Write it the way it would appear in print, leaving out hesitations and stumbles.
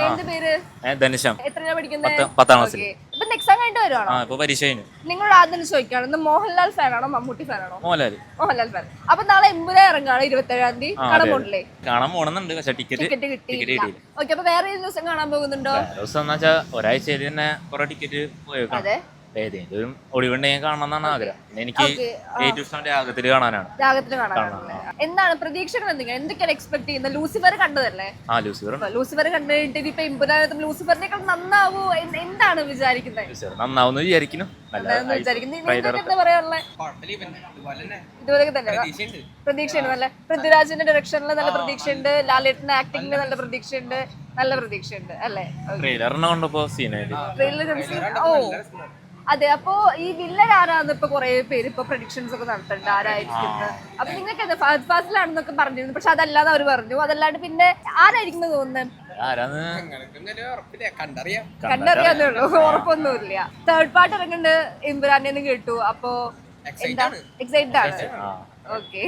എന്ത് പേര്? ധനുഷം. എത്രയാ പഠിക്കുന്നത്? 10ാം ക്ലാസ്സിൽ. ഇപ്പൊ എക്സാം കഴിഞ്ഞിട്ട് വരുവാണോ? ഇപ്പൊ പരീക്ഷ കഴിഞ്ഞു. നിങ്ങളോട് ആദ്യം ചോദിക്കാണ്, ഇന്ന് മോഹൻലാൽ ഫാനാണോ മമ്മൂട്ടി ഫാനാണോ? മോഹൻലാൽ. മോഹൻലാൽ ഫാൻ. അപ്പൊ നാളെ എമ്പുരാൻ ഇറങ്ങാണ് 27-ാം തീയതി. കാണാൻ പോണില്ലേ? കാണാൻ പോണെന്നുണ്ട്, പക്ഷെ ടിക്കറ്റ് കിട്ടിയില്ല. ഓക്കെ, അപ്പൊ വേറെ ഏത് ദിവസം കാണാൻ പോകുന്നുണ്ടോ? ദിവസം എന്ന് വെച്ചാൽ ഒരാഴ്ചയിൽ തന്നെ കുറെ ടിക്കറ്റ് പോയേക്കാം. അതെ, ഏതെങ്കിലും ഒളിവുണ്ടെങ്കിൽ കാണണം എന്നാണ് ആഗ്രഹം. എനിക്ക് ഏറ്റവും ഇഷ്ടം രാഗത്തിൽ കാണാനാണ്. രാഗത്തിന് കാണാനാണല്ലേ? എന്താണ് പ്രതീക്ഷകൾ? എന്തൊക്കെയാണ് എക്സ്പെക്ട് ചെയ്യുന്നത്? ലൂസിഫർ കണ്ടതല്ലേ? ലൂസിഫർ കണ്ടിട്ട് ഇപ്പൊ എമ്പുരാൻ ലൂസിഫറിനേക്കാൾ നന്നാവോ? എന്താണ് വിചാരിക്കുന്നത്? നന്നാവുന്ന വിചാരിക്കുന്നു. എന്താ പറയാനുള്ളത്? ഇതുപോലെയൊക്കെ തന്നെ പ്രതീക്ഷയുണ്ട്. നല്ല പൃഥ്വിരാജിന്റെ ഡയറക്ഷനിൽ നല്ല പ്രതീക്ഷയുണ്ട്. ലാലേട്ടന്റെ ആക്ടിങ്ങിൽ നല്ല പ്രതീക്ഷയുണ്ട്. നല്ല പ്രതീക്ഷയുണ്ട് അല്ലേ? ട്രെയിലറിനെ കണ്ടപ്പോ ഓ അതെ. അപ്പൊ ഈ വില്ലൻ ആരാന്ന് ഇപ്പൊ കുറെ പേര് ഇപ്പൊ പ്രഡിക്ഷൻസ് ഒക്കെ നടത്തുന്നുണ്ട്, ആരായിരിക്കും. അപ്പൊ നിങ്ങൾക്ക് എന്താ ഫഹദ് ഫാസിലാണെന്നൊക്കെ പറഞ്ഞിരുന്നു, പക്ഷെ അതല്ലാതെ അവർ പറഞ്ഞു. അതല്ലാണ്ട് പിന്നെ ആരായിരിക്കും തോന്നുന്നത്? കണ്ടറിയാന്നേ ഉള്ളൂ, ഉറപ്പൊന്നുമില്ല. തേർഡ് പാർട്ട് ഇറങ്ങുന്നുണ്ട് എമ്പുരാനെ കേട്ടു. അപ്പൊ എന്താ എക്സൈറ്റഡ് ആണ്? ഓക്കെ.